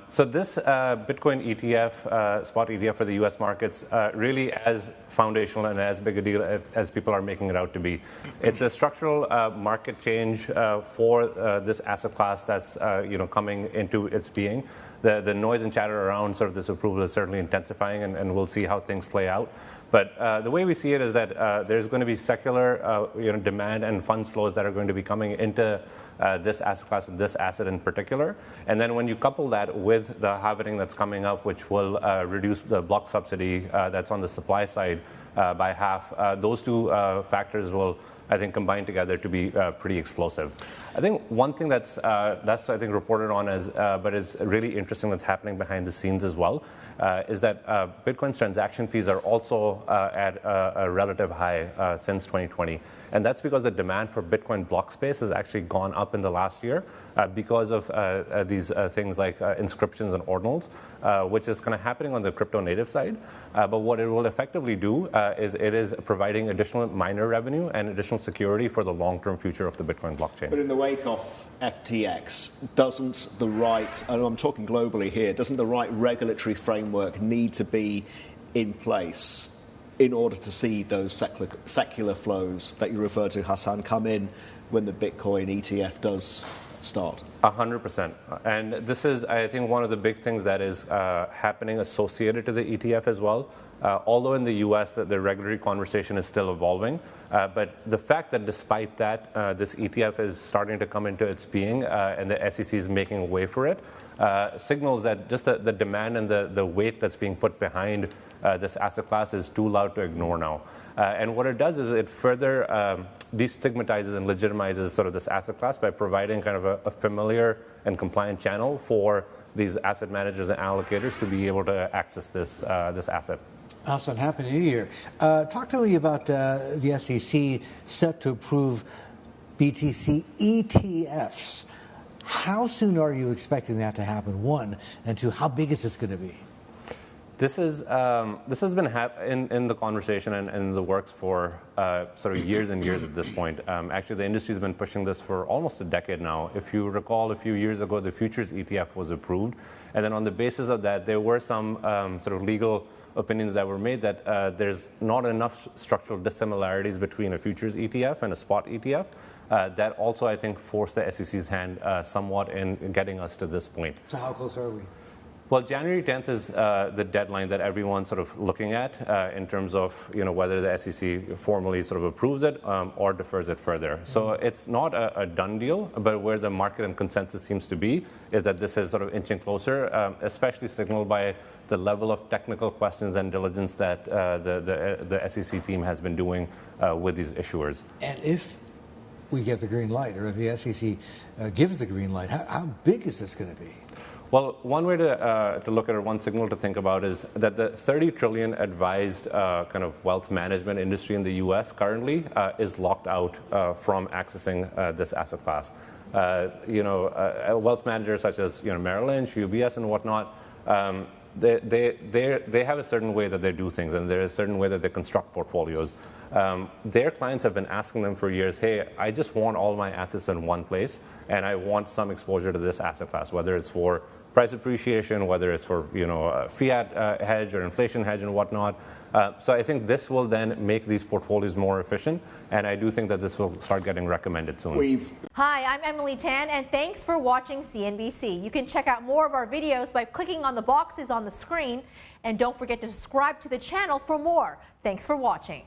So this Bitcoin ETF, spot ETF for the U.S. markets, really as foundational and as big a deal as people are making it out to be. It's a structural market change for this asset class that's coming into its being. The noise and chatter around sort of this approval is certainly intensifying, and we'll see how things play out. But the way we see it is that there's going to be secular demand and funds flows that are going to be coming into this asset class, this asset in particular. And then when you couple that with the halving that's coming up, which will reduce the block subsidy that's on the supply side by half, those two factors will, I think, combine together to be pretty explosive. I think one thing that's I think reported on as but is really interesting that's happening behind the scenes as well is that Bitcoin's transaction fees are also at a relative high since 2020. And that's because the demand for Bitcoin block space has actually gone up in the last year because of these things like inscriptions and ordinals, which is kind of happening on the crypto native side. But what it will effectively do is it is providing additional miner revenue and additional security for the long-term future of the Bitcoin blockchain. But in the wake of FTX, doesn't the right, and I'm talking globally here, doesn't the right regulatory framework need to be in place in order to see those secular flows that you refer to, Hassan, come in when the Bitcoin ETF does start? 100%. And this is, I think, one of the big things that is happening associated to the ETF as well. Although in the US the regulatory conversation is still evolving, but the fact that despite that this ETF is starting to come into its being and the SEC is making way for it, signals that just the demand and the weight that's being put behind this asset class is too loud to ignore now. And what it does is it further destigmatizes and legitimizes sort of this asset class by providing kind of a familiar and compliant channel for these asset managers and allocators to be able to access this asset. Hassan, happy New Year. Talk to me about the SEC set to approve BTC ETFs. How soon are you expecting that to happen? One, and two, how big is this going to be? This has been in the conversation and in the works for sort of years and years at this point. Actually, the industry has been pushing this for almost a decade now. If you recall, a few years ago, the futures ETF was approved. And then on the basis of that, there were some sort of legal opinions that were made that there's not enough structural dissimilarities between a futures ETF and a spot ETF. That also, I think, forced the SEC's hand somewhat in getting us to this point. So how close are we? Well, January 10th is the deadline that everyone's sort of looking at in terms of whether the SEC formally sort of approves it or defers it further. So it's not a done deal, but where the market and consensus seems to be is that this is sort of inching closer, especially signaled by the level of technical questions and diligence that the SEC team has been doing with these issuers. And if we get the green light, or if the SEC gives the green light, how big is this going to be? Well, one way to look at it, one signal to think about is that the 30 trillion advised kind of wealth management industry in the U.S. currently is locked out from accessing this asset class. Wealth managers such as Merrill Lynch, UBS, and whatnot, they have a certain way that they do things, and there's a certain way that they construct portfolios. Their clients have been asking them for years, hey, I just want all my assets in one place, and I want some exposure to this asset class, whether it's for price appreciation, whether it's for fiat hedge or inflation hedge and whatnot. So I think this will then make these portfolios more efficient, and I do think that this will start getting recommended soon. Hi, I'm Emily Tan, and thanks for watching CNBC. You can check out more of our videos by clicking on the boxes on the screen, and don't forget to subscribe to the channel for more. Thanks for watching.